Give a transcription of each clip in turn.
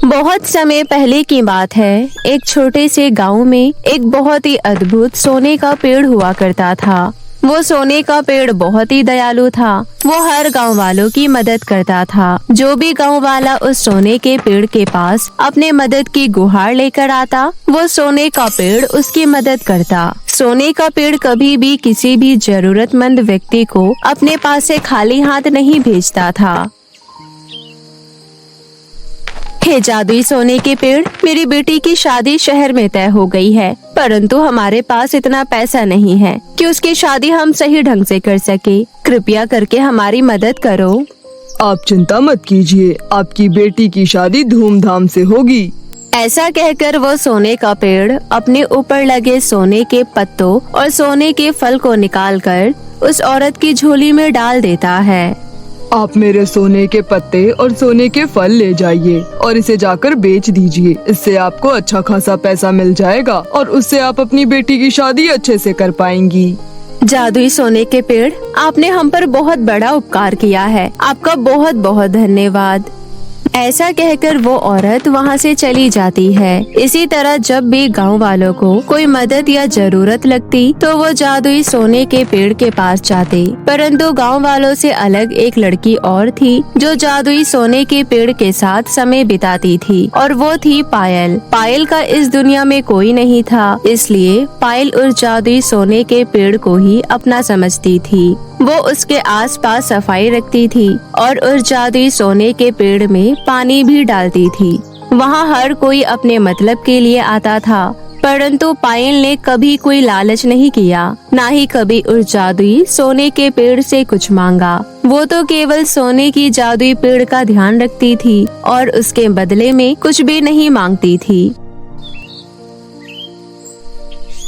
बहुत समय पहले की बात है। एक छोटे से गांव में एक बहुत ही अद्भुत सोने का पेड़ हुआ करता था। वो सोने का पेड़ बहुत ही दयालु था। वो हर गांव वालों की मदद करता था। जो भी गांव वाला उस सोने के पेड़ के पास अपने मदद की गुहार लेकर आता, वो सोने का पेड़ उसकी मदद करता। सोने का पेड़ कभी भी किसी भी जरूरतमंद व्यक्ति को अपने पास से खाली हाथ नहीं भेजता था। हे जादुई सोने के पेड़, मेरी बेटी की शादी शहर में तय हो गई है, परंतु हमारे पास इतना पैसा नहीं है कि उसकी शादी हम सही ढंग से कर सके। कृपया करके हमारी मदद करो। आप चिंता मत कीजिए, आपकी बेटी की शादी धूमधाम से होगी। ऐसा कहकर वो सोने का पेड़ अपने ऊपर लगे सोने के पत्तों और सोने के फल को निकालकर उस औरत की झोली में डाल देता है। आप मेरे सोने के पत्ते और सोने के फल ले जाइए और इसे जाकर बेच दीजिए। इससे आपको अच्छा खासा पैसा मिल जाएगा और उससे आप अपनी बेटी की शादी अच्छे से कर पाएंगी। जादुई सोने के पेड़, आपने हम पर बहुत बड़ा उपकार किया है। आपका बहुत बहुत धन्यवाद। ऐसा कहकर वो औरत वहाँ से चली जाती है। इसी तरह जब भी गांव वालों को कोई मदद या जरूरत लगती तो वो जादुई सोने के पेड़ के पास जाते। परंतु गांव वालों से अलग एक लड़की और थी जो जादुई सोने के पेड़ के साथ समय बिताती थी, और वो थी पायल। पायल का इस दुनिया में कोई नहीं था, इसलिए पायल उस जादुई सोने के पेड़ को ही अपना समझती थी। वो उसके आसपास सफाई रखती थी और उस जादुई सोने के पेड़ में पानी भी डालती थी। वहाँ हर कोई अपने मतलब के लिए आता था, परंतु पायल ने कभी कोई लालच नहीं किया, ना ही कभी उस जादुई सोने के पेड़ से कुछ मांगा। वो तो केवल सोने की जादुई पेड़ का ध्यान रखती थी और उसके बदले में कुछ भी नहीं मांगती थी।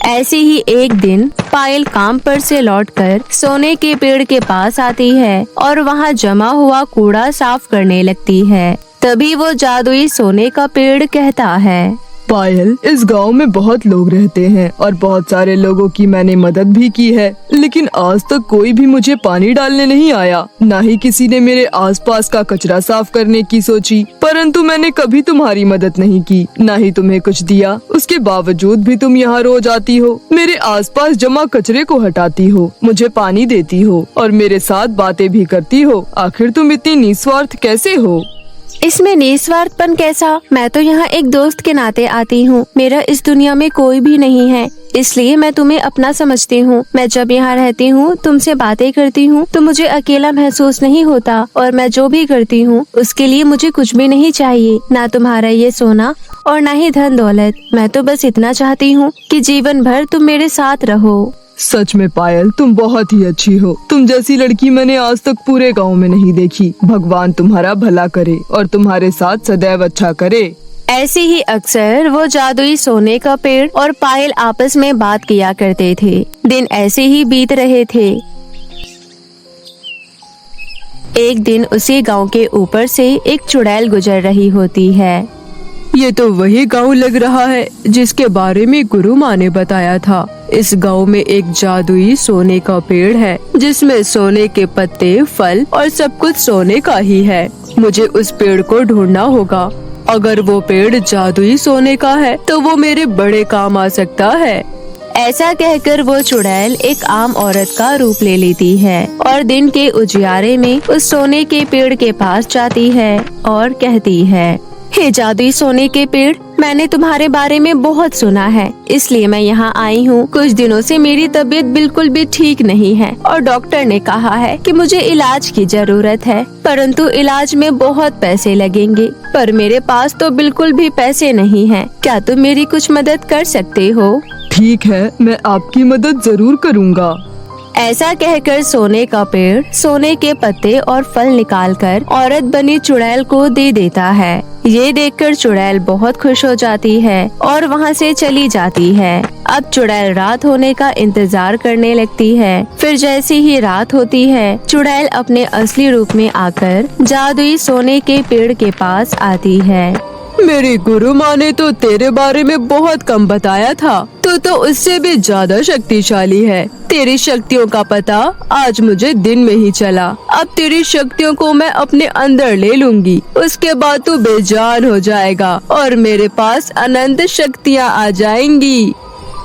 ऐसे ही एक दिन पायल काम पर से लौटकर सोने के पेड़ के पास आती है और वहाँ जमा हुआ कूड़ा साफ करने लगती है। तभी वो जादुई सोने का पेड़ कहता है, पायल, इस गांव में बहुत लोग रहते हैं और बहुत सारे लोगों की मैंने मदद भी की है, लेकिन आज तक कोई भी मुझे पानी डालने नहीं आया। ना ही किसी ने मेरे आसपास का कचरा साफ करने की सोची। परंतु मैंने कभी तुम्हारी मदद नहीं की, ना ही तुम्हें कुछ दिया। उसके बावजूद भी तुम यहाँ रोज आती हो, मेरे आसपास जमा कचरे को हटाती हो, मुझे पानी देती हो और मेरे साथ बातें भी करती हो। आखिर तुम इतनी निस्वार्थ कैसे हो? इसमें निस्वार्थपन कैसा? मैं तो यहाँ एक दोस्त के नाते आती हूँ। मेरा इस दुनिया में कोई भी नहीं है, इसलिए मैं तुम्हें अपना समझती हूँ। मैं जब यहाँ रहती हूँ, तुमसे बातें करती हूँ, तो मुझे अकेला महसूस नहीं होता, और मैं जो भी करती हूँ उसके लिए मुझे कुछ भी नहीं चाहिए, ना तुम्हारा ये सोना और ना ही धन दौलत। मैं तो बस इतना चाहती हूँ कि जीवन भर तुम मेरे साथ रहो। सच में पायल, तुम बहुत ही अच्छी हो। तुम जैसी लड़की मैंने आज तक पूरे गांव में नहीं देखी। भगवान तुम्हारा भला करे और तुम्हारे साथ सदैव अच्छा करे। ऐसे ही अक्सर वो जादुई सोने का पेड़ और पायल आपस में बात किया करते थे। दिन ऐसे ही बीत रहे थे। एक दिन उसी गांव के ऊपर से एक चुड़ैल गुजर रही होती है। ये तो वही गांव लग रहा है जिसके बारे में गुरु माँ ने बताया था। इस गांव में एक जादुई सोने का पेड़ है जिसमें सोने के पत्ते, फल और सब कुछ सोने का ही है। मुझे उस पेड़ को ढूंढना होगा। अगर वो पेड़ जादुई सोने का है तो वो मेरे बड़े काम आ सकता है। ऐसा कहकर वो चुड़ैल एक आम औरत का रूप ले लेती है और दिन के उजियारे में उस सोने के पेड़ के पास जाती है और कहती है, हे जादुई सोने के पेड़, मैंने तुम्हारे बारे में बहुत सुना है, इसलिए मैं यहाँ आई हूँ। कुछ दिनों से मेरी तबीयत बिल्कुल भी ठीक नहीं है और डॉक्टर ने कहा है कि मुझे इलाज की जरूरत है, परंतु इलाज में बहुत पैसे लगेंगे, पर मेरे पास तो बिल्कुल भी पैसे नहीं हैं। क्या तुम मेरी कुछ मदद कर सकते हो? ठीक है, मैं आपकी मदद जरूर करूँगा। ऐसा कहकर सोने का पेड़ सोने के पत्ते और फल निकालकर औरत बनी चुड़ैल को दे देता है। ये देखकर चुड़ैल बहुत खुश हो जाती है और वहाँ से चली जाती है। अब चुड़ैल रात होने का इंतजार करने लगती है। फिर जैसे ही रात होती है, चुड़ैल अपने असली रूप में आकर जादुई सोने के पेड़ के पास आती है। मेरी गुरु माँ ने तो तेरे बारे में बहुत कम बताया था। तू तो उससे भी ज्यादा शक्तिशाली है। तेरी शक्तियों का पता आज मुझे दिन में ही चला। अब तेरी शक्तियों को मैं अपने अंदर ले लूंगी। उसके बाद तू बेजान हो जाएगा और मेरे पास अनंत शक्तियाँ आ जाएंगी।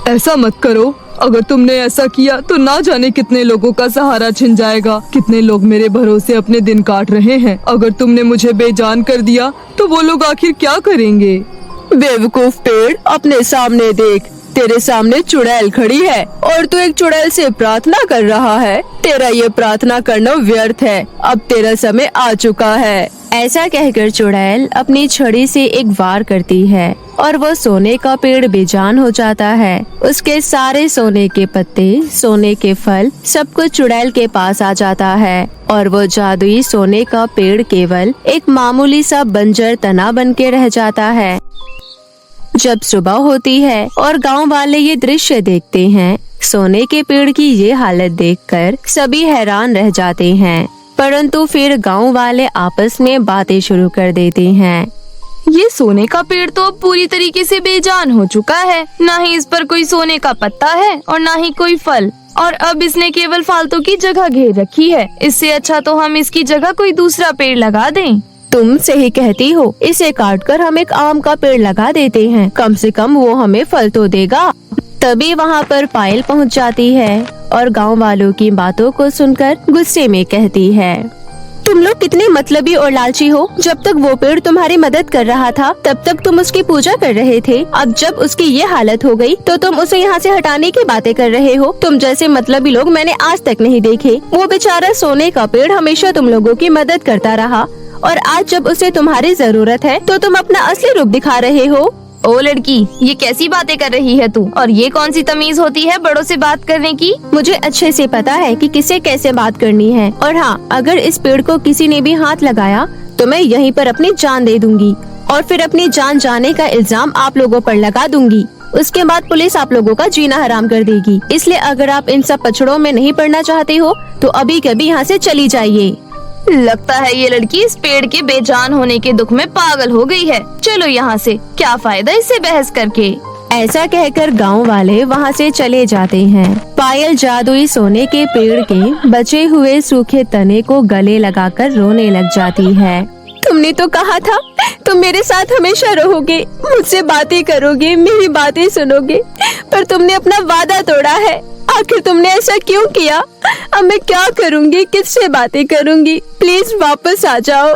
ऐसा मत करो। अगर तुमने ऐसा किया तो ना जाने कितने लोगों का सहारा छिन जाएगा। कितने लोग मेरे भरोसे अपने दिन काट रहे हैं। अगर तुमने मुझे बेजान कर दिया तो वो लोग आखिर क्या करेंगे? बेवकूफ पेड़, अपने सामने देख। तेरे सामने चुड़ैल खड़ी है और तू एक चुड़ैल से प्रार्थना कर रहा है। तेरा ये प्रार्थना करना व्यर्थ है। अब तेरा समय आ चुका है। ऐसा कहकर चुड़ैल अपनी छड़ी से एक वार करती है और वो सोने का पेड़ बेजान हो जाता है। उसके सारे सोने के पत्ते, सोने के फल, सब कुछ चुड़ैल के पास आ जाता है और वो जादुई सोने का पेड़ केवल एक मामूली सा बंजर तना बन के रह जाता है। जब सुबह होती है और गांव वाले ये दृश्य देखते हैं, सोने के पेड़ की ये हालत देखकर सभी हैरान रह जाते हैं। परंतु फिर गांव वाले आपस में बातें शुरू कर देते हैं। ये सोने का पेड़ तो अब पूरी तरीके से बेजान हो चुका है। ना ही इस पर कोई सोने का पत्ता है और ना ही कोई फल, और अब इसने केवल फालतू की जगह घेर रखी है। इससे अच्छा तो हम इसकी जगह कोई दूसरा पेड़ लगा दें। तुम सही कहती हो। इसे काटकर हम एक आम का पेड़ लगा देते हैं। कम से कम वो हमें फल तो देगा। तभी वहाँ पर पायल पहुँच जाती है और गांव वालों की बातों को सुनकर गुस्से में कहती है, तुम लोग कितने मतलबी और लालची हो। जब तक वो पेड़ तुम्हारी मदद कर रहा था तब तक तुम उसकी पूजा कर रहे थे। अब जब उसकी ये हालत हो गई तो तुम उसे यहाँ से हटाने की बातें कर रहे हो। तुम जैसे मतलबी लोग मैंने आज तक नहीं देखे। वो बेचारा सोने का पेड़ हमेशा तुम लोगों की मदद करता रहा और आज जब उसे तुम्हारी जरूरत है तो तुम अपना असली रूप दिखा रहे हो। ओ लड़की, ये कैसी बातें कर रही है तू? और ये कौन सी तमीज होती है बड़ों से बात करने की? मुझे अच्छे से पता है कि किसे कैसे बात करनी है। और हाँ, अगर इस पेड़ को किसी ने भी हाथ लगाया तो मैं यहीं पर अपनी जान दे दूंगी और फिर अपनी जान जाने का इल्जाम आप लोगों पर लगा दूंगी। उसके बाद पुलिस आप लोगों का जीना हराम कर देगी। इसलिए अगर आप इन सब पछड़ों में नहीं पड़ना चाहते हो तो अभी कभी यहाँ से चली जाइए। लगता है ये लड़की इस पेड़ के बेजान होने के दुख में पागल हो गई है। चलो यहाँ से, क्या फायदा इससे बहस करके। ऐसा कहकर गांव वाले वहाँ से चले जाते हैं। पायल जादुई सोने के पेड़ के बचे हुए सूखे तने को गले लगाकर रोने लग जाती है। तुमने तो कहा था तुम मेरे साथ हमेशा रहोगे, मुझसे बातें करोगे, मेरी बातें सुनोगे, पर तुमने अपना वादा तोड़ा है। आखिर तुमने ऐसा क्यों किया? अब मैं क्या करूँगी, किससे बातें करूँगी? प्लीज वापस आ जाओ।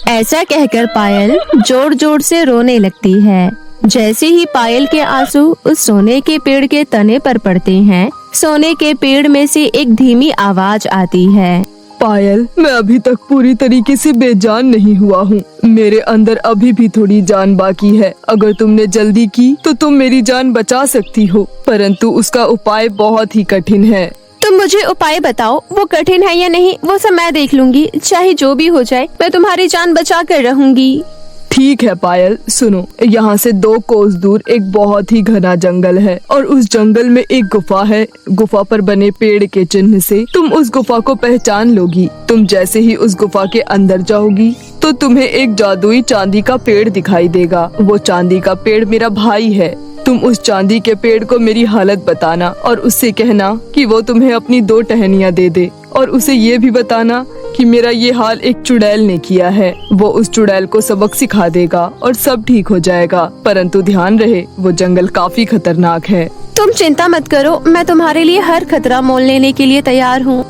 ऐसा कहकर पायल जोर जोर से रोने लगती है। जैसे ही पायल के आंसू उस सोने के पेड़ के तने पर पड़ते हैं, सोने के पेड़ में से एक धीमी आवाज आती है, पायल, मैं अभी तक पूरी तरीके से बेजान नहीं हुआ हूँ। मेरे अंदर अभी भी थोड़ी जान बाकी है। अगर तुमने जल्दी की तो तुम मेरी जान बचा सकती हो, परंतु उसका उपाय बहुत ही कठिन है। तुम मुझे उपाय बताओ, वो कठिन है या नहीं वो सब मैं देख लूंगी। चाहे जो भी हो जाए मैं तुम्हारी जान बचा कर रहूंगी। ठीक है पायल, सुनो। यहाँ से 2 कोस दूर एक बहुत ही घना जंगल है और उस जंगल में एक गुफा है। गुफा पर बने पेड़ के चिन्ह से तुम उस गुफा को पहचान लोगी। तुम जैसे ही उस गुफा के अंदर जाओगी तो तुम्हें एक जादुई चांदी का पेड़ दिखाई देगा। वो चांदी का पेड़ मेरा भाई है। तुम उस चांदी के पेड़ को मेरी हालत बताना और उससे कहना कि वो तुम्हें अपनी 2 टहनियाँ दे दे, और उसे ये भी बताना कि मेरा ये हाल एक चुड़ैल ने किया है। वो उस चुड़ैल को सबक सिखा देगा और सब ठीक हो जाएगा। परंतु ध्यान रहे, वो जंगल काफी खतरनाक है। तुम चिंता मत करो, मैं तुम्हारे लिए हर खतरा मोल लेने के लिए तैयार हूँ।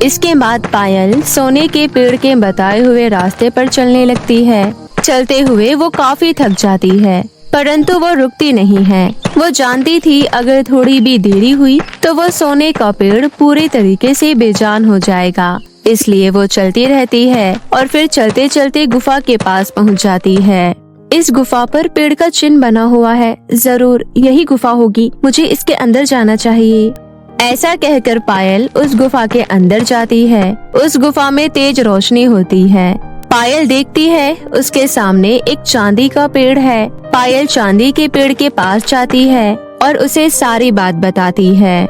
इसके बाद पायल सोने के पेड़ के बताए हुए रास्ते पर चलने लगती है। चलते हुए वो काफी थक जाती है, परंतु वो रुकती नहीं है। वो जानती थी अगर थोड़ी भी देरी हुई तो वो सोने का पेड़ पूरी तरीके से बेजान हो जाएगा। इसलिए वो चलती रहती है और फिर चलते चलते गुफा के पास पहुंच जाती है। इस गुफा पर पेड़ का चिन्ह बना हुआ है। जरूर यही गुफा होगी, मुझे इसके अंदर जाना चाहिए। ऐसा कहकर पायल उस गुफा के अंदर जाती है। उस गुफा में तेज रोशनी होती है। पायल देखती है उसके सामने एक चांदी का पेड़ है। पायल चांदी के पेड़ के पास जाती है और उसे सारी बात बताती है।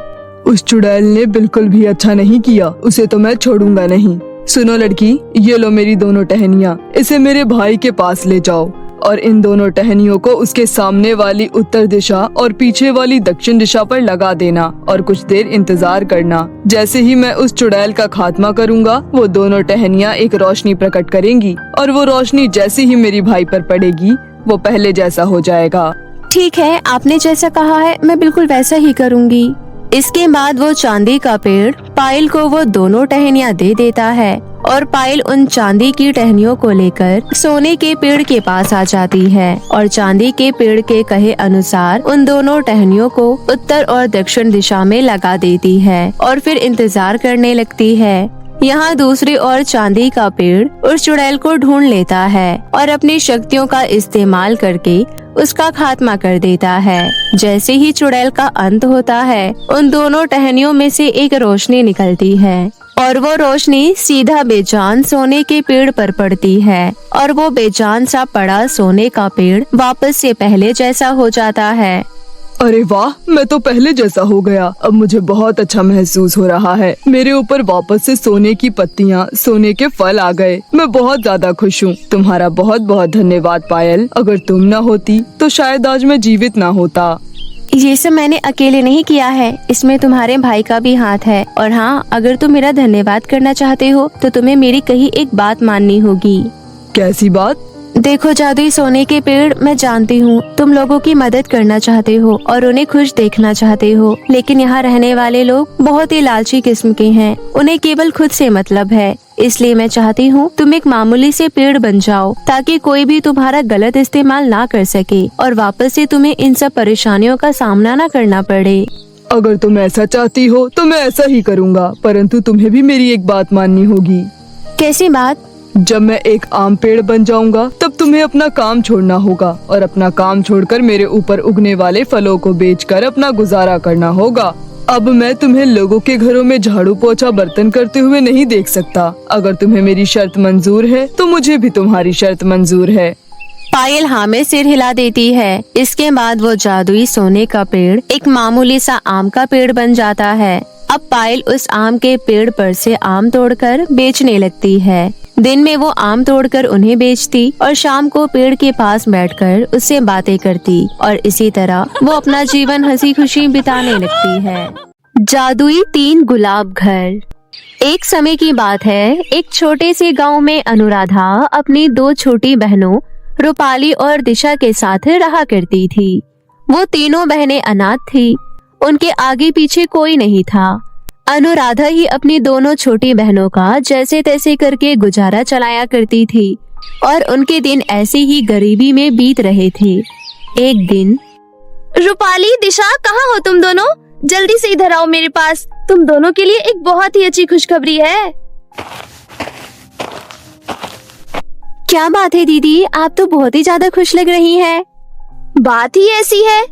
उस चुड़ैल ने बिल्कुल भी अच्छा नहीं किया, उसे तो मैं छोड़ूंगा नहीं। सुनो लड़की, ये लो मेरी दोनों टहनियाँ, इसे मेरे भाई के पास ले जाओ। और इन दोनों टहनियों को उसके सामने वाली उत्तर दिशा और पीछे वाली दक्षिण दिशा पर लगा देना और कुछ देर इंतजार करना। जैसे ही मैं उस चुड़ैल का खात्मा करूँगा, वो दोनों टहनियाँ एक रोशनी प्रकट करेंगी और वो रोशनी जैसे ही मेरी भाई पर पड़ेगी, वो पहले जैसा हो जाएगा। ठीक है, आपने जैसा कहा है मैं बिल्कुल वैसा ही करूँगी। इसके बाद वो चांदी का पेड़ पायल को वो दोनों टहनियाँ दे देता है और पायल उन चांदी की टहनियों को लेकर सोने के पेड़ के पास आ जाती है और चांदी के पेड़ के कहे अनुसार उन दोनों टहनियों को उत्तर और दक्षिण दिशा में लगा देती है और फिर इंतजार करने लगती है। यहाँ दूसरी ओर चांदी का पेड़ उस चुड़ैल को ढूंढ लेता है और अपनी शक्तियों का इस्तेमाल करके उसका खात्मा कर देता है। जैसे ही चुड़ैल का अंत होता है, उन दोनों टहनियों में से एक रोशनी निकलती है और वो रोशनी सीधा बेजान सोने के पेड़ पर पड़ती है और वो बेजान सा पड़ा सोने का पेड़ वापस से पहले जैसा हो जाता है। अरे वाह, मैं तो पहले जैसा हो गया। अब मुझे बहुत अच्छा महसूस हो रहा है। मेरे ऊपर वापस से सोने की पत्तियाँ, सोने के फल आ गए। मैं बहुत ज्यादा खुश हूँ। तुम्हारा बहुत बहुत धन्यवाद पायल। अगर तुम न होती तो शायद आज मैं जीवित ना होता। ये सब मैंने अकेले नहीं किया है, इसमें तुम्हारे भाई का भी हाथ है। और हाँ, अगर तुम मेरा धन्यवाद करना चाहते हो तो तुम्हें मेरी कही एक बात माननी होगी। कैसी बात? देखो जादुई सोने के पेड़, मैं जानती हूँ तुम लोगों की मदद करना चाहते हो और उन्हें खुश देखना चाहते हो, लेकिन यहाँ रहने वाले लोग बहुत ही लालची किस्म के हैं। उन्हें केवल खुद से मतलब है। इसलिए मैं चाहती हूँ तुम एक मामूली से पेड़ बन जाओ ताकि कोई भी तुम्हारा गलत इस्तेमाल ना कर सके और वापस से तुम्हें इन सब परेशानियों का सामना ना करना पड़े। अगर तुम ऐसा चाहती हो तो मैं ऐसा ही करूँगा, परंतु तुम्हें भी मेरी एक बात माननी होगी। कैसी बात? जब मैं एक आम पेड़ बन जाऊंगा तब तुम्हें अपना काम छोड़ना होगा और अपना काम छोड़कर मेरे ऊपर उगने वाले फलों को बेचकर अपना गुजारा करना होगा। अब मैं तुम्हें लोगों के घरों में झाड़ू पोछा बर्तन करते हुए नहीं देख सकता। अगर तुम्हें मेरी शर्त मंजूर है तो मुझे भी तुम्हारी शर्त मंजूर है। पायल हाँ में सिर हिला देती है। इसके बाद वो जादुई सोने का पेड़ एक मामूली सा आम का पेड़ बन जाता है। अब पायल उस आम के पेड़ पर से आम तोड़कर बेचने लगती है। दिन में वो आम तोड़कर उन्हें बेचती और शाम को पेड़ के पास बैठकर उससे बातें करती और इसी तरह वो अपना जीवन हंसी खुशी बिताने लगती है। जादुई 3 गुलाब घर। एक समय की बात है, एक छोटे से गांव में अनुराधा अपनी 2 छोटी बहनों रूपाली और दिशा के साथ रहा करती थी। वो तीनों बहनें अनाथ थी। उनके आगे पीछे कोई नहीं था। अनुराधा ही अपनी दोनों छोटी बहनों का जैसे तैसे करके गुजारा चलाया करती थी और उनके दिन ऐसे ही गरीबी में बीत रहे थे। एक दिन, रूपाली, दिशा, कहाँ हो तुम दोनों? जल्दी से इधर आओ मेरे पास। तुम दोनों के लिए एक बहुत ही अच्छी खुशखबरी है। क्या बात है दीदी, आप तो बहुत ही ज्यादा खुश लग रही हैं। बात ही ऐसी है।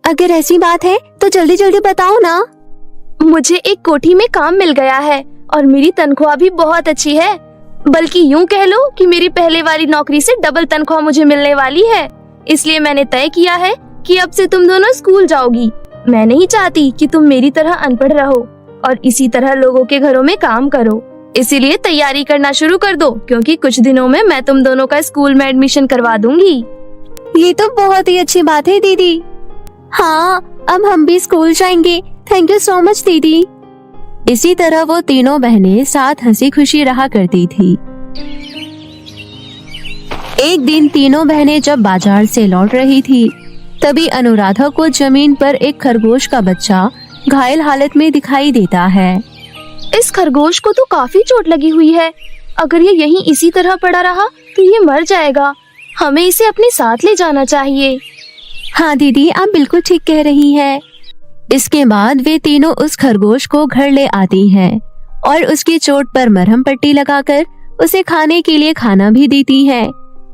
अगर ऐसी बात है तो जल्दी जल्दी बताओ ना। मुझे एक कोठी में काम मिल गया है और मेरी तनख्वाह भी बहुत अच्छी है। बल्कि यूं कह लो कि मेरी पहले वाली नौकरी से डबल तनख्वाह मुझे मिलने वाली है। इसलिए मैंने तय किया है कि अब से तुम दोनों स्कूल जाओगी। मैं नहीं चाहती कि तुम मेरी तरह अनपढ़ रहो और इसी तरह लोगों के घरों में काम करो। इसीलिए तैयारी करना शुरू कर दो, क्योंकि कुछ दिनों में मैं तुम दोनों का स्कूल में एडमिशन करवा दूंगी। ये तो बहुत ही अच्छी बात है दीदी। हाँ, अब हम भी स्कूल जाएंगे। थैंक यू सो मच दीदी। इसी तरह वो तीनों बहनें साथ हंसी खुशी रहा करती थी। एक दिन तीनों बहनें जब बाजार से लौट रही थी, तभी अनुराधा को जमीन पर एक खरगोश का बच्चा घायल हालत में दिखाई देता है। इस खरगोश को तो काफी चोट लगी हुई है। अगर ये यहीं इसी तरह पड़ा रहा तो ये मर जाएगा। हमें इसे अपने साथ ले जाना चाहिए। हाँ दीदी, आप बिल्कुल ठीक कह रही हैं। इसके बाद वे तीनों उस खरगोश को घर ले आती हैं और उसकी चोट पर मरहम पट्टी लगाकर उसे खाने के लिए खाना भी देती हैं।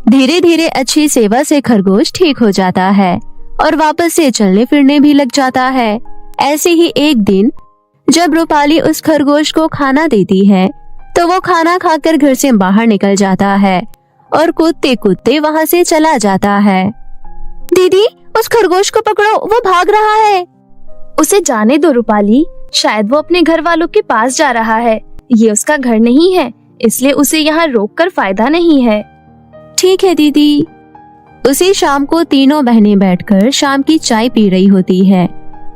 धीरे धीरे अच्छी सेवा से खरगोश ठीक हो जाता है और वापस से चलने फिरने भी लग जाता है। ऐसे ही एक दिन जब रूपाली उस खरगोश को खाना देती है तो वो खाना खाकर घर से बाहर निकल जाता है और कूदते कूदते वहाँ से चला जाता है। दीदी, उस खरगोश को पकड़ो, वो भाग रहा है। उसे जाने दो रूपाली, शायद वो अपने घर वालों के पास जा रहा है। ये उसका घर नहीं है, इसलिए उसे यहाँ रोक कर फायदा नहीं है। ठीक है दीदी। उसी शाम को तीनों बहनें बैठकर शाम की चाय पी रही होती है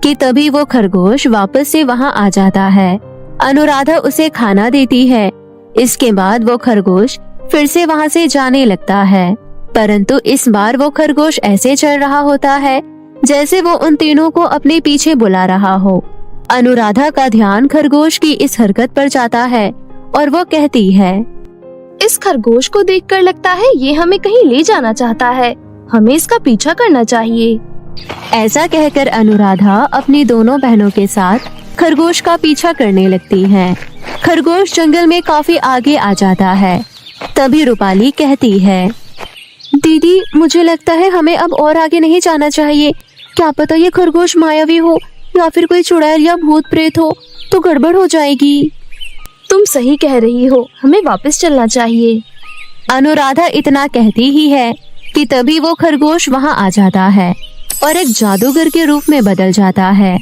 कि तभी वो खरगोश वापस से वहाँ आ जाता है। अनुराधा उसे खाना देती है। इसके बाद वो खरगोश फिर से वहाँ से जाने लगता है, परंतु इस बार वो खरगोश ऐसे चल रहा होता है जैसे वो उन तीनों को अपने पीछे बुला रहा हो। अनुराधा का ध्यान खरगोश की इस हरकत पर जाता है और वो कहती है, इस खरगोश को देखकर लगता है ये हमें कहीं ले जाना चाहता है, हमें इसका पीछा करना चाहिए। ऐसा कहकर अनुराधा अपनी दोनों बहनों के साथ खरगोश का पीछा करने लगती है। खरगोश जंगल में काफी आगे आ जाता है। तभी रूपाली कहती है, दीदी मुझे लगता है हमें अब और आगे नहीं जाना चाहिए। क्या पता ये खरगोश मायावी हो या फिर कोई चुड़ैल या भूत प्रेत हो, तो गड़बड़ हो जाएगी। तुम सही कह रही हो, हमें वापस चलना चाहिए। अनुराधा इतना कहती ही है कि तभी वो खरगोश वहाँ आ जाता है और एक जादूगर के रूप में बदल जाता है।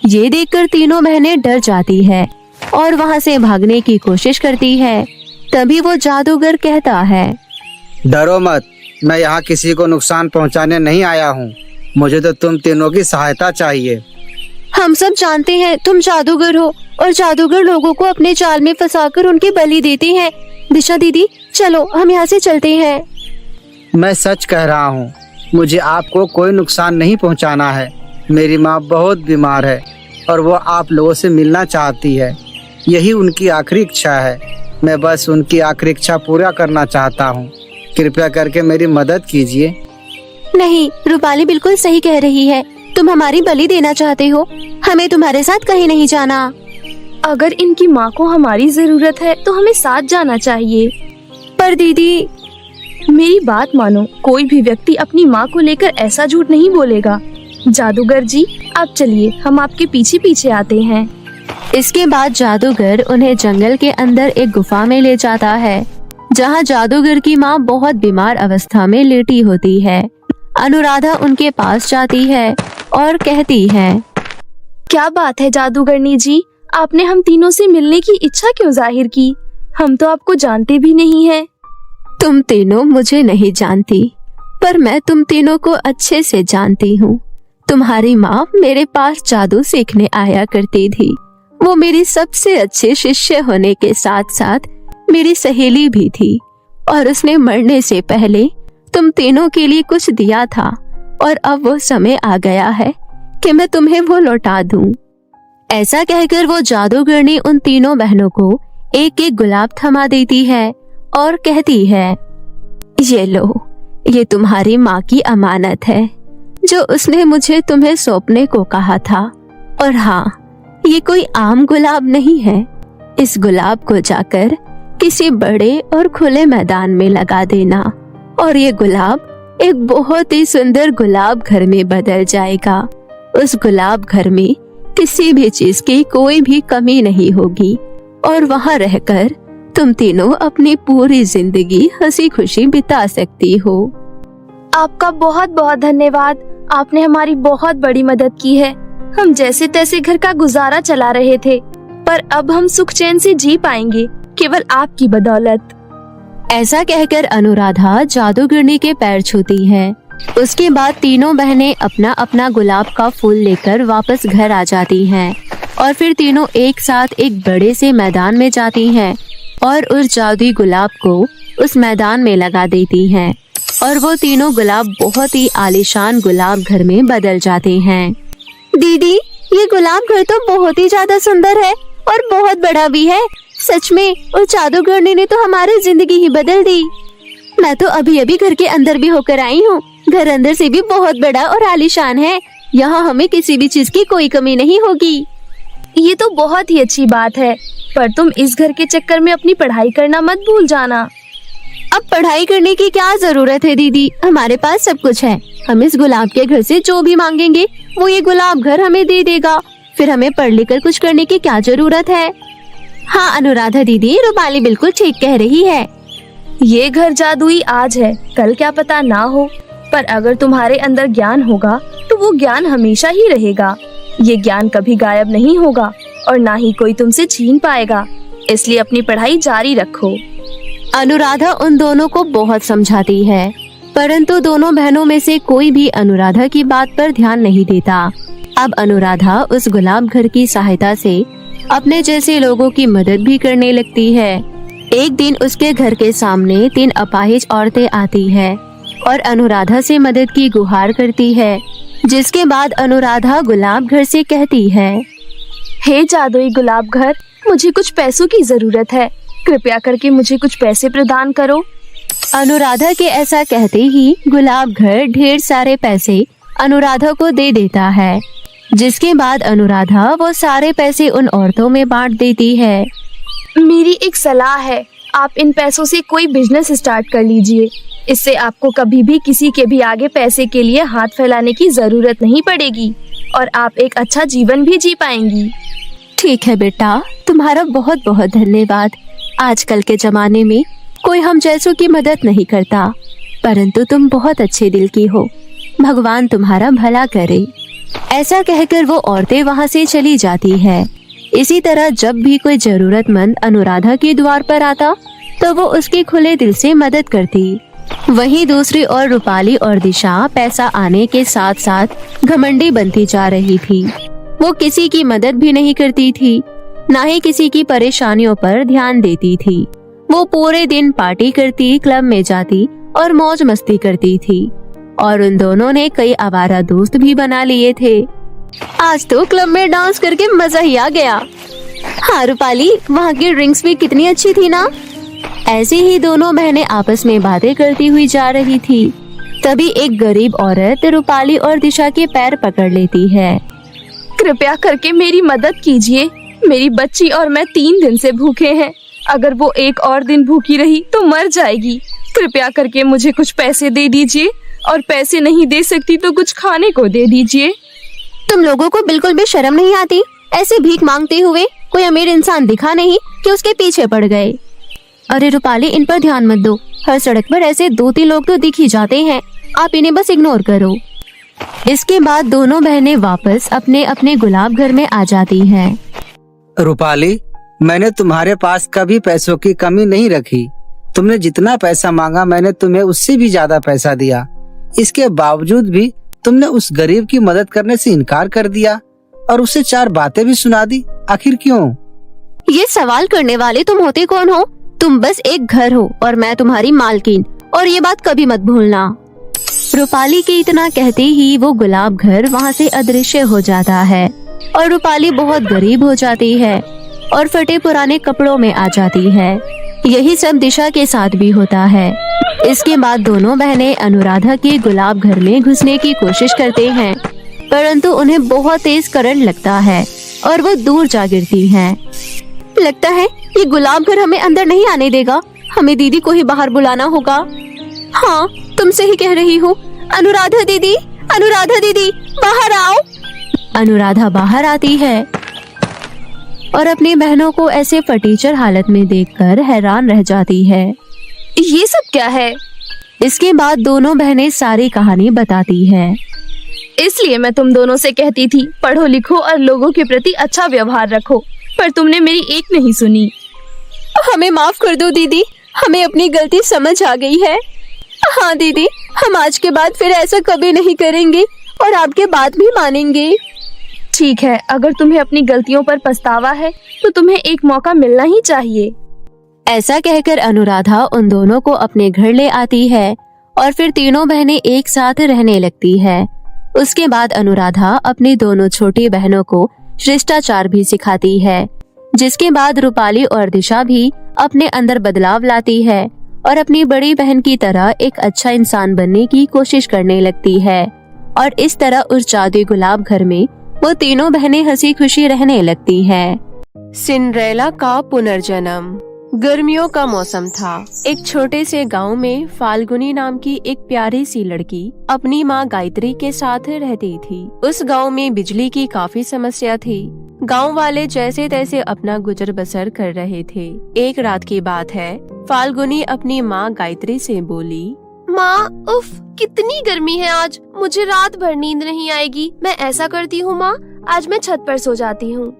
ये देखकर तीनों बहनें डर जाती है और वहाँ से भागने की कोशिश करती है। तभी वो जादूगर कहता है, डरो मत, मैं यहाँ किसी को नुकसान पहुँचाने नहीं आया हूँ। मुझे तो तुम तीनों की सहायता चाहिए। हम सब जानते हैं तुम जादूगर हो और जादूगर लोगों को अपने जाल में फंसाकर उनकी बलि देते हैं। दिशा दीदी चलो हम यहाँ से चलते हैं। मैं सच कह रहा हूँ, मुझे आपको कोई नुकसान नहीं पहुँचाना है। मेरी माँ बहुत बीमार है और वो आप लोगों से मिलना चाहती है। यही उनकी आखिरी इच्छा है। मैं बस उनकी आखिरी इच्छा पूरा करना चाहता हूँ। कृपया करके मेरी मदद कीजिए। नहीं, रूपाली बिल्कुल सही कह रही है। तुम हमारी बलि देना चाहते हो, हमें तुम्हारे साथ कहीं नहीं जाना। अगर इनकी माँ को हमारी जरूरत है तो हमें साथ जाना चाहिए। पर दीदी, मेरी बात मानो, कोई भी व्यक्ति अपनी माँ को लेकर ऐसा झूठ नहीं बोलेगा। जादूगर जी आप चलिए, हम आपके पीछे पीछे आते हैं। इसके बाद जादूगर उन्हें जंगल के अंदर एक गुफा में ले जाता है, जहाँ जादूगर की माँ बहुत बीमार अवस्था में लेटी होती है। अनुराधा उनके पास जाती है और कहती है, क्या बात है जादूगरनी जी, आपने हम तीनों से मिलने की इच्छा क्यों जाहिर की? हम तो आपको जानते भी नहीं हैं। तुम तीनों मुझे नहीं जानती, पर मैं तुम तीनों को अच्छे से जानती हूँ। तुम्हारी माँ मेरे पास जादू सीखने आया करती थी। वो मेरी सबसे अच्छे शिष्य होने के साथ साथ मेरी सहेली भी थी और उसने मरने से पहले तुम तीनों के लिए कुछ दिया था और अब वो समय आ गया है कि मैं तुम्हें वो लौटा दूं। ऐसा कहकर वो जादूगरनी उन तीनों बहनों को एक एक गुलाब थमा देती है और कहती है, ये लो, ये तुम्हारी माँ की अमानत है जो उसने मुझे तुम्हें सौंपने को कहा था। और हाँ, ये कोई आम गुलाब नहीं है। इस गुलाब को जाकर किसी बड़े और खुले मैदान में लगा देना और ये गुलाब एक बहुत ही सुंदर गुलाब घर में बदल जाएगा। उस गुलाब घर में किसी भी चीज की कोई भी कमी नहीं होगी और वहाँ रहकर तुम तीनों अपनी पूरी जिंदगी हंसी खुशी बिता सकती हो। आपका बहुत बहुत धन्यवाद, आपने हमारी बहुत बड़ी मदद की है। हम जैसे तैसे घर का गुजारा चला रहे थे, पर अब हम सुख चैन से जी पाएंगे केवल आपकी बदौलत। ऐसा कहकर अनुराधा जादूगरनी के पैर छूती है। उसके बाद तीनों बहनें अपना अपना गुलाब का फूल लेकर वापस घर आ जाती हैं और फिर तीनों एक साथ एक बड़े से मैदान में जाती हैं और उस जादुई गुलाब को उस मैदान में लगा देती हैं और वो तीनों गुलाब बहुत ही आलीशान गुलाब घर में बदल जाते हैं। दीदी, ये गुलाब घर तो बहुत ही ज्यादा सुंदर है और बहुत बड़ा भी है। सच में उस जादूगरनी ने तो हमारी जिंदगी ही बदल दी। मैं तो अभी अभी घर के अंदर भी होकर आई हूँ। घर अंदर से भी बहुत बड़ा और आलीशान है। यहाँ हमें किसी भी चीज की कोई कमी नहीं होगी। ये तो बहुत ही अच्छी बात है, पर तुम इस घर के चक्कर में अपनी पढ़ाई करना मत भूल जाना। अब पढ़ाई करने की क्या जरूरत है दीदी, हमारे पास सब कुछ है। हम इस गुलाब के घर से जो भी मांगेंगे वो ये गुलाब घर हमें दे देगा। फिर हमें पढ़ लिख कर कुछ करने की क्या जरूरत है। हाँ अनुराधा दीदी, रूपाली बिल्कुल ठीक कह रही है। ये घर जादुई आज है, कल क्या पता ना हो, पर अगर तुम्हारे अंदर ज्ञान होगा तो वो ज्ञान हमेशा ही रहेगा। ये ज्ञान कभी गायब नहीं होगा और ना ही कोई तुमसे छीन पाएगा, इसलिए अपनी पढ़ाई जारी रखो। अनुराधा उन दोनों को बहुत समझाती है परंतु दोनों बहनों में से कोई भी अनुराधा की बात पर ध्यान नहीं देता। अब अनुराधा उस गुलाब घर की सहायता से अपने जैसे लोगों की मदद भी करने लगती है। एक दिन उसके घर के सामने 3 अपाहिज औरतें आती है और अनुराधा से मदद की गुहार करती है, जिसके बाद अनुराधा गुलाब घर से कहती है, हे जादुई गुलाब घर, मुझे कुछ पैसों की जरूरत है, कृपया करके मुझे कुछ पैसे प्रदान करो। अनुराधा के ऐसा कहते ही गुलाब घर ढेर सारे पैसे अनुराधा को दे देता है, जिसके बाद अनुराधा वो सारे पैसे उन औरतों में बांट देती है। मेरी एक सलाह है, आप इन पैसों से कोई बिजनेस स्टार्ट कर लीजिए। इससे आपको कभी भी किसी के भी आगे पैसे के लिए हाथ फैलाने की जरूरत नहीं पड़ेगी और आप एक अच्छा जीवन भी जी पाएंगी। ठीक है बेटा, तुम्हारा बहुत बहुत धन्यवाद। आजकल के जमाने में कोई हम जैसों की मदद नहीं करता, परंतु तुम बहुत अच्छे दिल की हो। भगवान तुम्हारा भला करे। ऐसा कहकर वो औरतें वहाँ से चली जाती है। इसी तरह जब भी कोई जरूरतमंद अनुराधा के द्वार पर आता तो वो उसकी खुले दिल से मदद करती। वहीं दूसरी ओर रूपाली और दिशा पैसा आने के साथ साथ घमंडी बनती जा रही थी। वो किसी की मदद भी नहीं करती थी, ना ही किसी की परेशानियों पर ध्यान देती थी। वो पूरे दिन पार्टी करती, क्लब में जाती और मौज मस्ती करती थी और उन दोनों ने कई आवारा दोस्त भी बना लिए थे। आज तो क्लब में डांस करके मजा ही आ गया। हाँ रूपाली, वहाँ की ड्रिंक्स भी कितनी अच्छी थी ना। ऐसे ही दोनों बहनें आपस में बातें करती हुई जा रही थी। तभी एक गरीब औरत रूपाली और दिशा के पैर पकड़ लेती है। कृपया करके मेरी मदद कीजिए, मेरी बच्ची और मैं 3 दिन से भूखे हैं। अगर वो एक और दिन भूखी रही तो मर जाएगी। कृपया करके मुझे कुछ पैसे दे दीजिए, और पैसे नहीं दे सकती तो कुछ खाने को दे दीजिए। तुम लोगों को बिल्कुल भी शर्म नहीं आती? ऐसे भीख मांगते हुए कोई अमीर इंसान दिखा नहीं कि उसके पीछे पड़ गए। अरे रूपाली, इन पर ध्यान मत दो। हर सड़क पर ऐसे 2-3 लोग तो दिख ही जाते हैं, आप इन्हें बस इग्नोर करो। इसके बाद दोनों बहनें वापस अपने अपने गुलाब घर में आ जाती हैं। रूपाली, मैंने तुम्हारे पास कभी पैसों की कमी नहीं रखी। तुमने जितना पैसा मांगा मैंने तुम्हें उससे भी ज्यादा पैसा दिया। इसके बावजूद भी तुमने उस गरीब की मदद करने से इनकार कर दिया और उसे 4 बातें भी सुना दी। आखिर क्यों? ये सवाल करने वाले तुम होते कौन हो? तुम बस एक घर हो और मैं तुम्हारी मालकिन, और ये बात कभी मत भूलना। रूपाली के इतना कहते ही वो गुलाब घर वहाँ से अदृश्य हो जाता है और रूपाली बहुत गरीब हो जाती है और फटे पुराने कपड़ों में आ जाती है। यही सब दिशा के साथ भी होता है। इसके बाद दोनों बहनें अनुराधा के गुलाब घर में घुसने की कोशिश करते हैं, परंतु उन्हें बहुत तेज करंट लगता है और वो दूर जा गिरती हैं। लगता है ये गुलाब घर हमें अंदर नहीं आने देगा। हमें दीदी को ही बाहर बुलाना होगा। हाँ, तुम सही कह रही हो। अनुराधा दीदी, बाहर आओ। अनुराधा बाहर आती है और अपनी बहनों को ऐसे फटीचर हालत में देखकर हैरान रह जाती है। ये सब क्या है? इसके बाद दोनों बहनें सारी कहानी बताती है। इसलिए मैं तुम दोनों से कहती थी, पढ़ो लिखो और लोगों के प्रति अच्छा व्यवहार रखो, पर तुमने मेरी एक नहीं सुनी। हमें माफ कर दो दीदी, हमें अपनी गलती समझ आ गई है। हाँ दीदी, हम आज के बाद फिर ऐसा कभी नहीं करेंगे और आपके बात भी मानेंगे। ठीक है, अगर तुम्हें अपनी गलतियों पर पछतावा है तो तुम्हें एक मौका मिलना ही चाहिए। ऐसा कहकर अनुराधा उन दोनों को अपने घर ले आती है और फिर तीनों बहनें एक साथ रहने लगती है। उसके बाद अनुराधा अपनी दोनों छोटी बहनों को शिष्टाचार भी सिखाती है, जिसके बाद रूपाली और दिशा भी अपने अंदर बदलाव लाती है और अपनी बड़ी बहन की तरह एक अच्छा इंसान बनने की कोशिश करने लगती है। और इस तरह उस जादुई गुलाब घर में वो तीनों बहनें हंसी खुशी रहने लगती हैं। सिंड्रेला का पुनर्जन्म। गर्मियों का मौसम था। एक छोटे से गांव में फाल्गुनी नाम की एक प्यारी सी लड़की अपनी माँ गायत्री के साथ रहती थी। उस गांव में बिजली की काफी समस्या थी। गांव वाले जैसे तैसे अपना गुजर बसर कर रहे थे। एक रात की बात है, फाल्गुनी अपनी माँ गायत्री से बोली, माँ, उफ, कितनी गर्मी है आज, मुझे रात भर नींद नहीं आएगी। मैं ऐसा करती हूँ माँ, आज मैं छत पर सो जाती हूँ।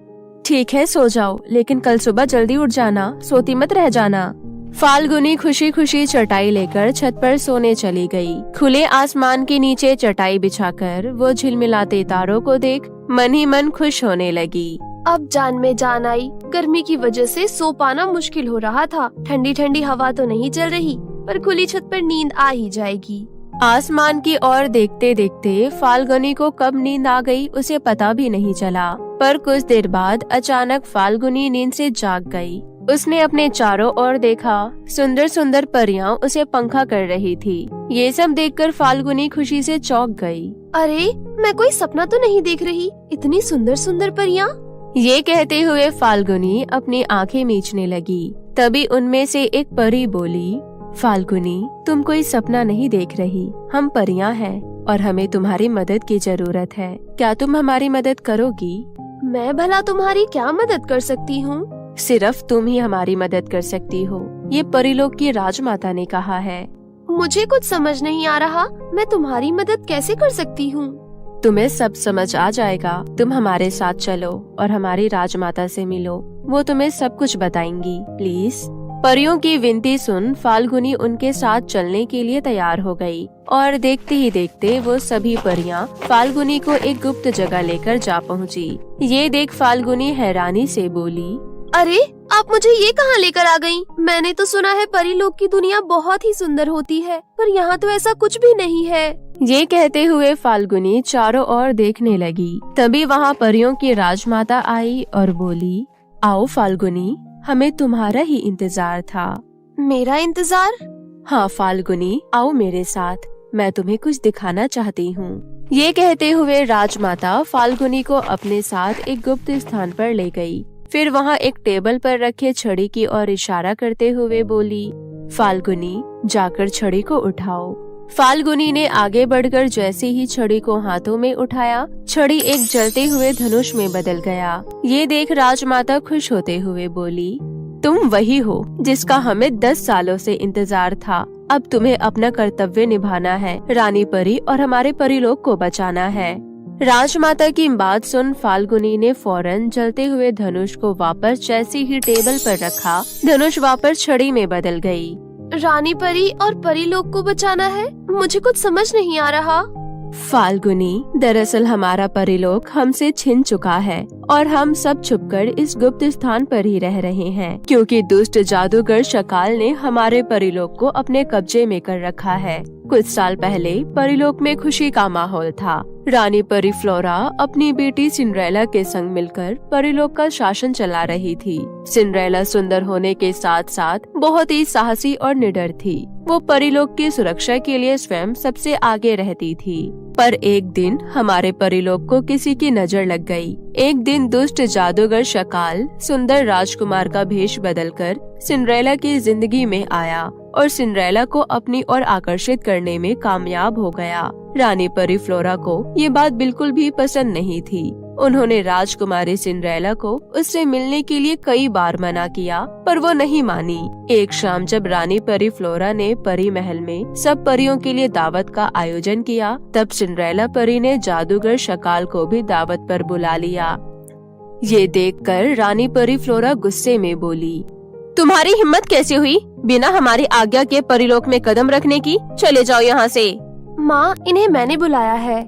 ठीक है, सो जाओ, लेकिन कल सुबह जल्दी उठ जाना, सोती मत रह जाना। फाल्गुनी खुशी खुशी चटाई लेकर छत पर सोने चली गई। खुले आसमान के नीचे चटाई बिछाकर वो झिलमिलाते तारों को देख मन ही मन खुश होने लगी। अब जान में जान आई। गर्मी की वजह से सो पाना मुश्किल हो रहा था। ठंडी ठंडी हवा तो नहीं चल रही, पर खुली छत पर नींद आ ही जाएगी। आसमान की ओर देखते देखते फाल्गुनी को कब नींद आ गई उसे पता भी नहीं चला। पर कुछ देर बाद अचानक फाल्गुनी नींद से जाग गई। उसने अपने चारों ओर देखा। सुंदर सुंदर परियां उसे पंखा कर रही थी। ये सब देखकर फाल्गुनी खुशी से चौंक गई। अरे, मैं कोई सपना तो नहीं देख रही। इतनी सुंदर सुंदर परियां। ये कहते हुए फाल्गुनी अपनी आंखें मीचने लगी। तभी उनमें से एक परी बोली, फाल्गुनी, तुम कोई सपना नहीं देख रही, हम परियां हैं और हमें तुम्हारी मदद की जरूरत है। क्या तुम हमारी मदद करोगी? मैं भला तुम्हारी क्या मदद कर सकती हूँ? सिर्फ तुम ही हमारी मदद कर सकती हो, ये परिलोक की राजमाता ने कहा है। मुझे कुछ समझ नहीं आ रहा। मैं तुम्हारी मदद कैसे कर सकती हूँ? तुम्हें सब समझ आ जाएगा। तुम हमारे साथ चलो और हमारी राजमाता से मिलो, वो तुम्हें सब कुछ बताएंगी। प्लीज। परियों की विनती सुन फाल्गुनी उनके साथ चलने के लिए तैयार हो गई और देखते ही देखते वो सभी परियां फाल्गुनी को एक गुप्त जगह लेकर जा पहुंची। ये देख फाल्गुनी हैरानी से बोली, अरे, आप मुझे ये कहाँ लेकर आ गयी? मैंने तो सुना है परीलोक की दुनिया बहुत ही सुंदर होती है, पर यहाँ तो ऐसा कुछ भी नहीं है। ये कहते हुए फाल्गुनी चारों ओर देखने लगी। तभी वहाँ परियों की राजमाता आई और बोली, आओ फाल्गुनी, हमें तुम्हारा ही इंतजार था। मेरा इंतजार? हाँ फाल्गुनी, आओ मेरे साथ, मैं तुम्हें कुछ दिखाना चाहती हूँ। ये कहते हुए राजमाता फाल्गुनी को अपने साथ एक गुप्त स्थान पर ले गई। फिर वहाँ एक टेबल पर रखे छड़ी की ओर इशारा करते हुए बोली, फाल्गुनी, जाकर छड़ी को उठाओ। फाल्गुनी ने आगे बढ़कर जैसे ही छड़ी को हाथों में उठाया, छड़ी एक जलते हुए धनुष में बदल गया। ये देख राजमाता खुश होते हुए बोली, तुम वही हो जिसका हमें 10 सालों से इंतजार था। अब तुम्हें अपना कर्तव्य निभाना है, रानी परी और हमारे परिलोक को बचाना है। राजमाता की बात सुन फाल्गुनी ने फौरन जलते हुए धनुष को वापस जैसे ही टेबल पर रखा, धनुष वापस छड़ी में बदल गई। रानी परी और परीलोक को बचाना है? मुझे कुछ समझ नहीं आ रहा। फाल्गुनी, दरअसल हमारा परिलोक हमसे छिन चुका है और हम सब छुपकर इस गुप्त स्थान पर ही रह रहे हैं, क्योंकि दुष्ट जादूगर शकाल ने हमारे परिलोक को अपने कब्जे में कर रखा है। कुछ साल पहले परिलोक में खुशी का माहौल था। रानी परी फ्लोरा अपनी बेटी सिंड्रेला के संग मिलकर परिलोक का शासन चला रही थी। सिंड्रेला सुंदर होने के साथ साथ बहुत ही साहसी और निडर थी। वो परिलोक की सुरक्षा के लिए स्वयं सबसे आगे रहती थी। पर एक दिन हमारे परिलोक को किसी की नजर लग गई। एक दिन दुष्ट जादूगर शकाल सुंदर राजकुमार का भेष बदलकर सिंड्रेला की जिंदगी में आया और सिंड्रेला को अपनी ओर आकर्षित करने में कामयाब हो गया। रानी परी फ्लोरा को ये बात बिल्कुल भी पसंद नहीं थी। उन्होंने राजकुमारी सिंड्रेला को उससे मिलने के लिए कई बार मना किया, पर वो नहीं मानी। एक शाम जब रानी परी फ्लोरा ने परी महल में सब परियों के लिए दावत का आयोजन किया, तब सिंड्रेला परी ने जादूगर शकाल को भी दावत पर बुला लिया। ये देखकर रानी परी फ्लोरा गुस्से में बोली, तुम्हारी हिम्मत कैसे हुई बिना हमारी आज्ञा के परिलोक में कदम रखने की? चले जाओ यहाँ से। माँ, इन्हें मैंने बुलाया है।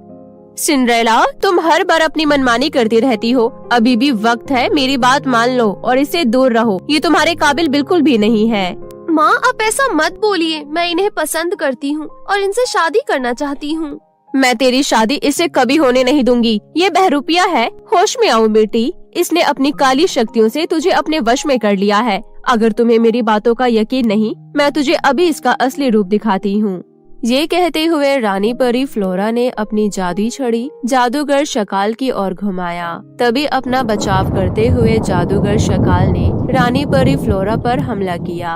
सिंड्रेला, तुम हर बार अपनी मनमानी करती रहती हो। अभी भी वक्त है, मेरी बात मान लो और इससे दूर रहो। ये तुम्हारे काबिल बिल्कुल भी नहीं है। माँ, आप ऐसा मत बोलिए। मैं इन्हें पसंद करती हूँ और इनसे शादी करना चाहती हूँ। मैं तेरी शादी इससे कभी होने नहीं दूंगी। ये बहरूपिया है। होश में आओ बेटी, इसने अपनी काली शक्तियों से तुझे अपने वश में कर लिया है। अगर तुम्हें मेरी बातों का यकीन नहीं, मैं तुझे अभी इसका असली रूप दिखाती हूँ। ये कहते हुए रानी परी फ्लोरा ने अपनी जादुई छड़ी जादूगर शकाल की ओर घुमाया। तभी अपना बचाव करते हुए जादूगर शकाल ने रानी परी फ्लोरा पर हमला किया।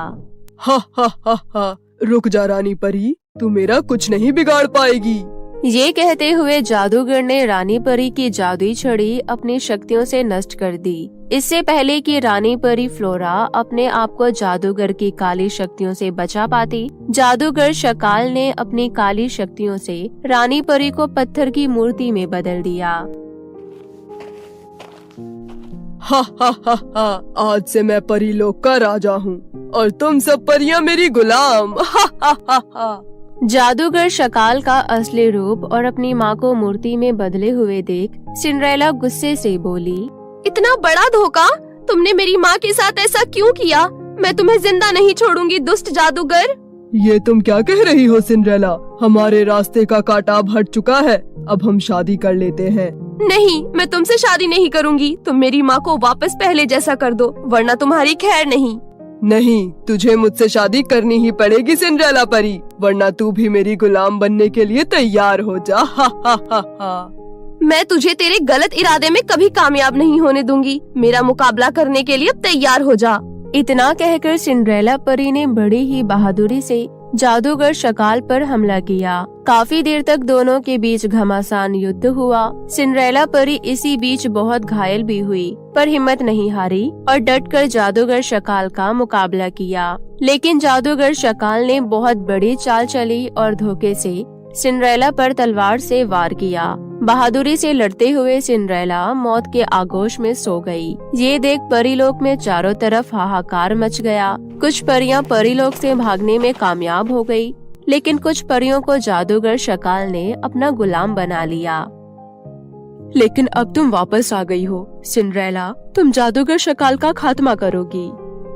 हा हा हा हा, रुक जा रानी परी, तू मेरा कुछ नहीं बिगाड़ पाएगी। ये कहते हुए जादूगर ने रानी परी की जादुई छड़ी अपनी शक्तियों से नष्ट कर दी। इससे पहले कि रानी परी फ्लोरा अपने आप को जादूगर की काली शक्तियों से बचा पाती, जादूगर शकाल ने अपनी काली शक्तियों से रानी परी को पत्थर की मूर्ति में बदल दिया। हा हा हा हा, आज से मैं परीलोक का राजा हूँ और तुम सब परियां मेरी गुलाम। हा हा हा हा। जादूगर शकाल का असली रूप और अपनी माँ को मूर्ति में बदले हुए देख सिंड्रेला गुस्से से बोली, इतना बड़ा धोखा! तुमने मेरी माँ के साथ ऐसा क्यों किया? मैं तुम्हें जिंदा नहीं छोड़ूंगी, दुष्ट जादूगर। ये तुम क्या कह रही हो सिंड्रेला? हमारे रास्ते का कांटा अब हट चुका है, अब हम शादी कर लेते हैं। नहीं, मैं तुमसे शादी नहीं करूंगी। तुम मेरी माँ को वापस पहले जैसा कर दो, वरना तुम्हारी खैर नहीं। नहीं, तुझे मुझसे शादी करनी ही पड़ेगी सिंड्रेला परी, वरना तू भी मेरी गुलाम बनने के लिए तैयार हो जा। हा हा हा हा। मैं तुझे तेरे गलत इरादे में कभी कामयाब नहीं होने दूंगी। मेरा मुकाबला करने के लिए अब तैयार हो जा। इतना कहकर सिंड्रेला परी ने बड़ी ही बहादुरी से जादूगर शकाल पर हमला किया। काफी देर तक दोनों के बीच घमासान युद्ध हुआ। सिंड्रेला परी इसी बीच बहुत घायल भी हुई, पर हिम्मत नहीं हारी और डटकर जादूगर शकाल का मुकाबला किया। लेकिन जादूगर शकाल ने बहुत बड़ी चाल चली और धोखे से सिंड्रेला पर तलवार से वार किया। बहादुरी से लड़ते हुए सिंड्रेला मौत के आगोश में सो गई। ये देख परीलोक में चारों तरफ हाहाकार मच गया। कुछ परियां परीलोक से भागने में कामयाब हो गई, लेकिन कुछ परियों को जादूगर शकाल ने अपना गुलाम बना लिया। लेकिन अब तुम वापस आ गई हो सिंड्रेला, तुम जादूगर शकाल का खात्मा करोगी।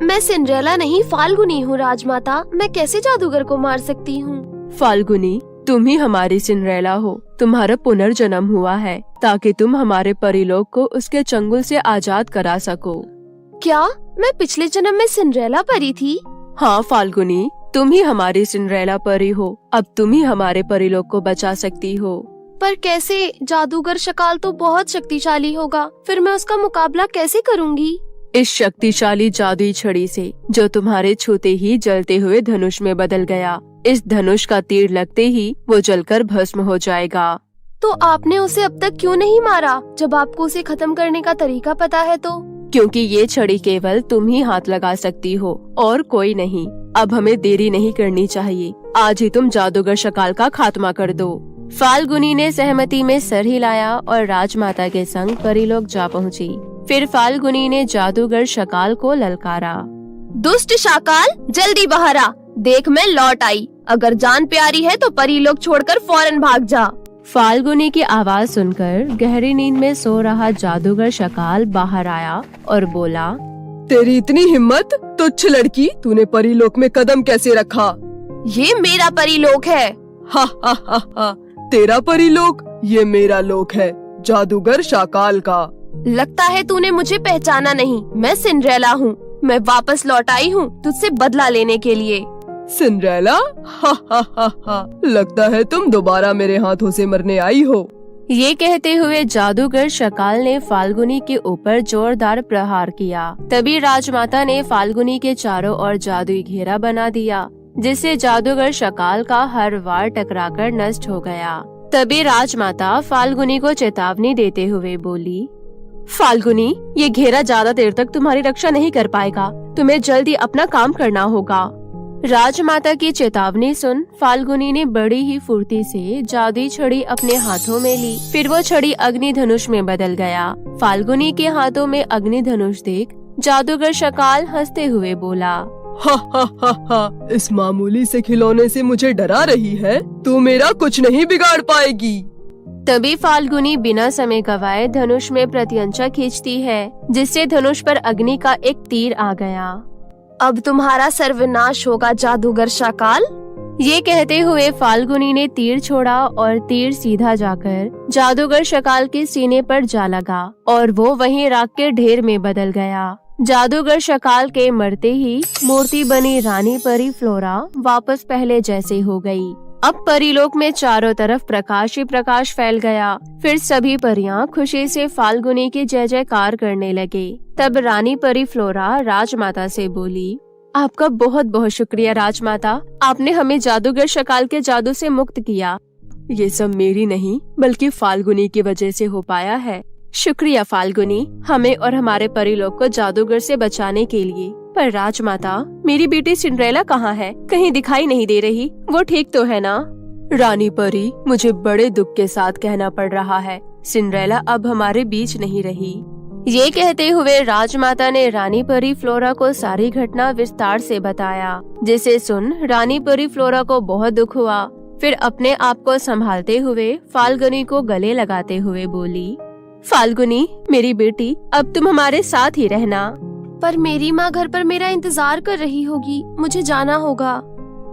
मैं सिंड्रेला नहीं, फाल्गुनी हूँ राजमाता। मैं कैसे जादूगर को मार सकती हूँ? फाल्गुनी, तुम ही हमारी सिंड्रेला हो। तुम्हारा पुनर्जन्म हुआ है ताकि तुम हमारे परीलोक को उसके चंगुल से आजाद करा सको। क्या मैं पिछले जन्म में सिंड्रेला परी थी? हाँ फाल्गुनी, तुम ही हमारी सिंड्रेला परी हो। अब तुम ही हमारे परीलोक को बचा सकती हो। पर कैसे? जादूगर शकाल तो बहुत शक्तिशाली होगा, फिर मैं उसका मुकाबला कैसे करूँगी? इस शक्तिशाली जादुई छड़ी से, जो तुम्हारे छूते ही जलते हुए धनुष में बदल गया। इस धनुष का तीर लगते ही वो जलकर भस्म हो जाएगा। तो आपने उसे अब तक क्यों नहीं मारा, जब आपको उसे खत्म करने का तरीका पता है तो? क्योंकि ये छड़ी केवल तुम ही हाथ लगा सकती हो और कोई नहीं। अब हमें देरी नहीं करनी चाहिए। आज ही तुम जादूगर शकाल का खात्मा कर दो। फाल्गुनी ने सहमति में सर हिलाया और राजमाता के संग परीलोक जा पहुँची। फिर फाल्गुनी ने जादूगर शकाल को ललकारा, दुष्ट शकाल, जल्दी बाहर आ। देख, मैं लौट आई। अगर जान प्यारी है तो परीलोक छोड़कर फौरन भाग जा। फाल्गुनी की आवाज सुनकर गहरी नींद में सो रहा जादूगर शकाल बाहर आया और बोला, तेरी इतनी हिम्मत, तुच्छ लड़की, तूने परीलोक में कदम कैसे रखा? ये मेरा परीलोक है। हा हा हा हा, तेरा परीलोक? ये मेरा लोक है, जादूगर शकाल का। लगता है तूने मुझे पहचाना नहीं। मैं सिंड्रेला हूँ। मैं वापस लौट आई हूँ तुझसे बदला लेने के लिए। सिंड्रेला? हा हा हा हा, लगता है तुम दोबारा मेरे हाथों से मरने आई हो। ये कहते हुए जादूगर शकाल ने फाल्गुनी के ऊपर जोरदार प्रहार किया। तभी राजमाता ने फाल्गुनी के चारों ओर जादुई घेरा बना दिया, जिससे जादूगर शकाल का हर वार टकराकर नष्ट हो गया। तभी राजमाता फाल्गुनी को चेतावनी देते हुए बोली, फाल्गुनी, ये घेरा ज्यादा देर तक तुम्हारी रक्षा नहीं कर पाएगा। तुम्हें जल्दी अपना काम करना होगा। राजमाता की चेतावनी सुन फाल्गुनी ने बड़ी ही फुर्ती से जादुई छड़ी अपने हाथों में ली। फिर वो छड़ी अग्नि धनुष में बदल गया। फाल्गुनी के हाथों में अग्नि धनुष देख जादूगर शकाल हंसते हुए बोला, हा हा हा हा, इस मामूली से खिलौने से मुझे डरा रही है? तू मेरा कुछ नहीं बिगाड़ पाएगी। तभी फाल्गुनी बिना समय गवाए धनुष में प्रत्यंचा खींचती है, जिससे धनुष पर अग्नि का एक तीर आ गया। अब तुम्हारा सर्वनाश होगा जादूगर शकाल। ये कहते हुए फाल्गुनी ने तीर छोड़ा और तीर सीधा जाकर जादूगर शकाल के सीने पर जा लगा और वो वहीं राख के ढेर में बदल गया। जादूगर शकाल के मरते ही मूर्ति बनी रानी परी फ्लोरा वापस पहले जैसे हो गई। अब परीलोक में चारों तरफ प्रकाश ही प्रकाश फैल गया। फिर सभी परियां खुशी से फाल्गुनी की जय जयकार करने लगे। तब रानी परी फ्लोरा राजमाता से बोली, आपका बहुत बहुत शुक्रिया राजमाता, आपने हमें जादूगर शकाल के जादू से मुक्त किया। ये सब मेरी नहीं बल्कि फाल्गुनी की वजह से हो पाया है। शुक्रिया फाल्गुनी, हमें और हमारे परीलोक को जादूगर से बचाने के लिए। पर राजमाता, मेरी बेटी सिंड्रेला कहाँ है? कहीं दिखाई नहीं दे रही। वो ठीक तो है ना? रानी परी, मुझे बड़े दुख के साथ कहना पड़ रहा है, सिंड्रेला अब हमारे बीच नहीं रही। ये कहते हुए राजमाता ने रानी परी फ्लोरा को सारी घटना विस्तार से बताया, जिसे सुन रानी परी फ्लोरा को बहुत दुख हुआ। फिर अपने आप को संभालते हुए फाल्गुनी को गले लगाते हुए बोली, फाल्गुनी मेरी बेटी, अब तुम हमारे साथ ही रहना। पर मेरी माँ घर पर मेरा इंतजार कर रही होगी, मुझे जाना होगा।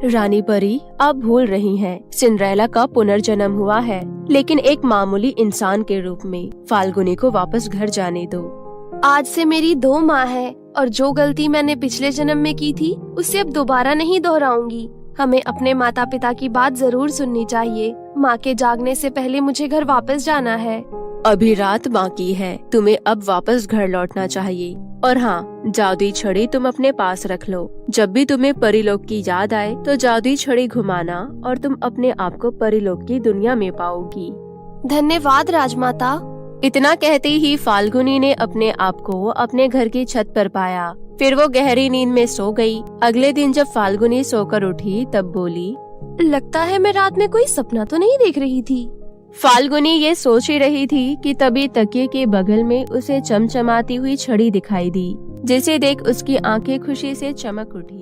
रानी परी, आप भूल रही हैं, सिंड्रेला का पुनर्जन्म हुआ है, लेकिन एक मामूली इंसान के रूप में। फाल्गुनी को वापस घर जाने दो। आज से मेरी 2 माँ है और जो गलती मैंने पिछले जन्म में की थी उसे अब दोबारा नहीं दोहराऊंगी। हमें अपने माता पिता की बात जरूर सुननी चाहिए। माँ के जागने से पहले मुझे घर वापस जाना है। अभी रात बाकी है, तुम्हें अब वापस घर लौटना चाहिए। और हाँ, जादुई छड़ी तुम अपने पास रख लो। जब भी तुम्हें परीलोक की याद आए तो जादुई छड़ी घुमाना और तुम अपने आप को परीलोक की दुनिया में पाओगी। धन्यवाद राजमाता। इतना कहते ही फाल्गुनी ने अपने आप को अपने घर की छत पर पाया। फिर वो गहरी नींद में सो गई। अगले दिन जब फाल्गुनी सोकर उठी तब बोली, लगता है मैं रात में कोई सपना तो नहीं देख रही थी। फाल्गुनी ये सोच ही रही थी कि तभी तकिए के बगल में उसे चमचमाती हुई छड़ी दिखाई दी, जिसे देख उसकी आंखें खुशी से चमक उठी।